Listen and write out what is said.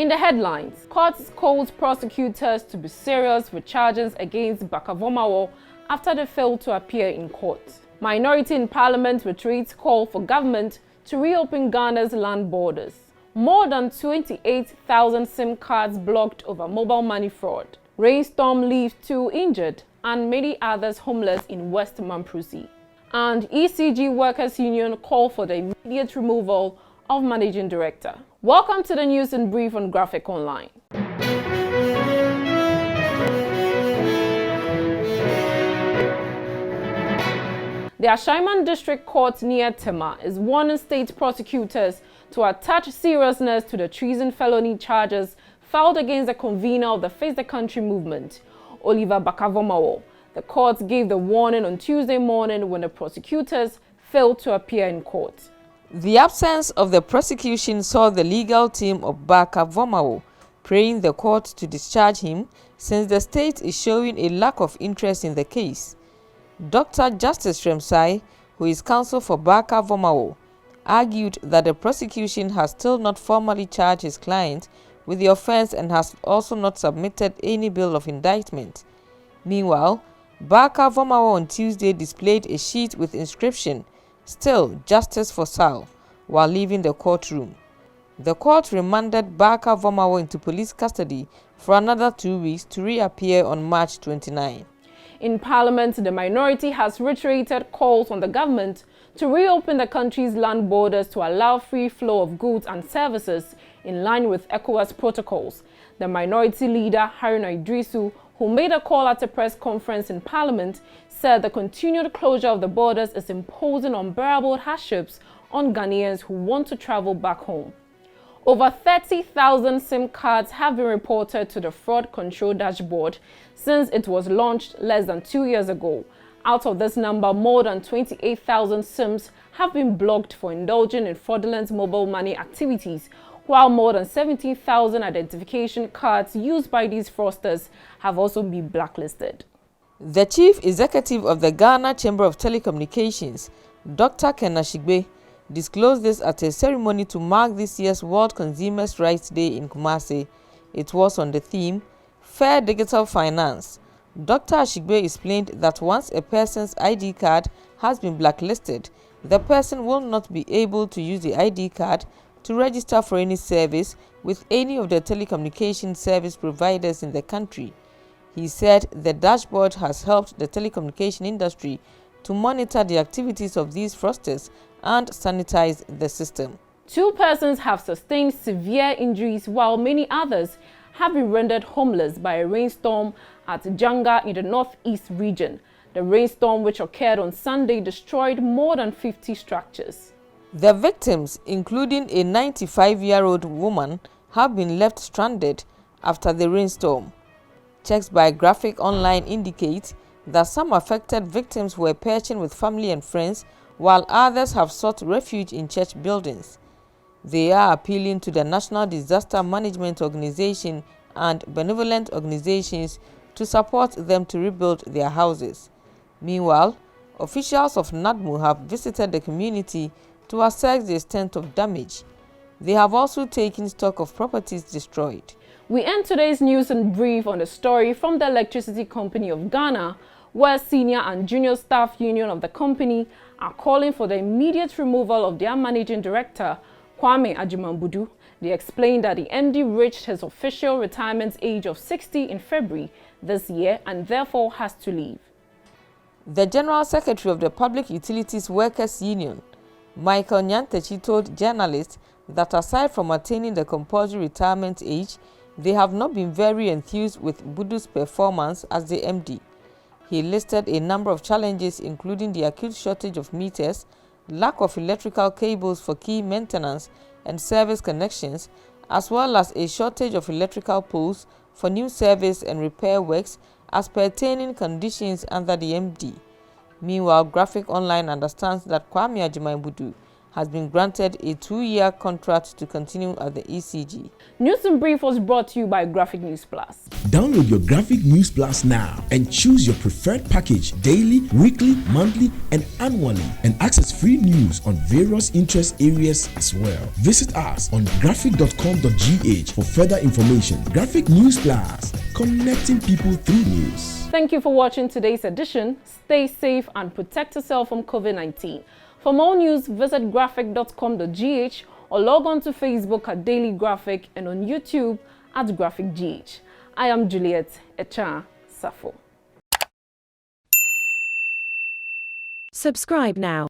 In the headlines, court calls prosecutors to be serious with charges against Barker-Vormawor after they failed to appear in court. Minority in Parliament retreats call for government to reopen Ghana's land borders. More than 28,000 SIM cards blocked over mobile money fraud. Rainstorm leaves 2 injured and many others homeless in West Mamprusi. And ECG Workers Union call for the immediate removal of Managing Director. Welcome to the news in brief on Graphic Online. The Ashaiman District Court near Tema is warning state prosecutors to attach seriousness to the treason felony charges filed against the convener of the Face the Country movement, Oliver Barker-Vormawor. The court gave the warning on Tuesday morning when the prosecutors failed to appear in court. The absence of the prosecution saw the legal team of Barker-Vormawor praying the court to discharge him since the state is showing a lack of interest in the case. Dr. Justice Remsai, who is counsel for Barker-Vormawor, argued that the prosecution has still not formally charged his client with the offense and has also not submitted any bill of indictment. Meanwhile, Barker-Vormawor on Tuesday displayed a sheet with inscription, "Still Justice for Sal," while leaving the courtroom. The court remanded Barker-Vormawor into police custody for another 2 weeks to reappear on March 29. In Parliament, the minority has reiterated calls on the government to reopen the country's land borders to allow free flow of goods and services in line with ECOWAS protocols. The minority leader, Haruna Idrisu, who made a call at a press conference in Parliament, said the continued closure of the borders is imposing unbearable hardships on Ghanaians who want to travel back home. Over 30,000 SIM cards have been reported to the Fraud Control Dashboard since it was launched less than 2 years ago. Out of this number, more than 28,000 SIMs have been blocked for indulging in fraudulent mobile money activities, while more than 17,000 identification cards used by these fraudsters have also been blacklisted. The chief executive of the Ghana Chamber of Telecommunications, Dr. Kenashigbe, disclosed this at a ceremony to mark this year's World Consumers' Rights Day in Kumasi. It was on the theme, Fair Digital Finance. Dr. Ashigbe explained that once a person's ID card has been blacklisted, the person will not be able to use the ID card to register for any service with any of the telecommunication service providers in the country. He said the dashboard has helped the telecommunication industry to monitor the activities of these fraudsters and sanitize the system. 2 persons have sustained severe injuries while many others have been rendered homeless by a rainstorm at Junga in the northeast region. The rainstorm, which occurred on Sunday, destroyed more than 50 structures. The victims, including a 95-year-old woman, have been left stranded after the rainstorm. Checks by Graphic Online indicate that some affected victims were perching with family and friends, while others have sought refuge in church buildings. They are appealing to the National Disaster Management Organization and benevolent organizations to support them to rebuild their houses. Meanwhile, officials of NADMU have visited the community to assess the extent of damage. They have also taken stock of properties destroyed. We end today's news in brief on a story from the Electricity Company of Ghana, where senior and junior staff union of the company are calling for the immediate removal of their managing director, Kwame Agyemang-Budu. They explained that the MD reached his official retirement age of 60 in February this year and therefore has to leave. The General Secretary of the Public Utilities Workers Union, Michael Nyantechi, told journalists that aside from attaining the compulsory retirement age, they have not been very enthused with Budu's performance as the MD. He listed a number of challenges including the acute shortage of meters, lack of electrical cables for key maintenance and service connections, as well as a shortage of electrical poles for new service and repair works as pertaining conditions under the MD. Meanwhile, Graphic Online understands that Kwame Agyemang-Budu has been granted a 2-year contract to continue at the ECG. News in Brief was brought to you by Graphic News Plus. Download your Graphic News Plus now and choose your preferred package daily, weekly, monthly, and annually, and access free news on various interest areas as well. Visit us on graphic.com.gh for further information. Graphic News Plus, connecting people through news. Thank you for watching today's edition. Stay safe and protect yourself from COVID-19. For more news, visit graphic.com.gh or log on to Facebook at Daily Graphic and on YouTube at GraphicGH. I am Juliet Echa Safo. Subscribe now.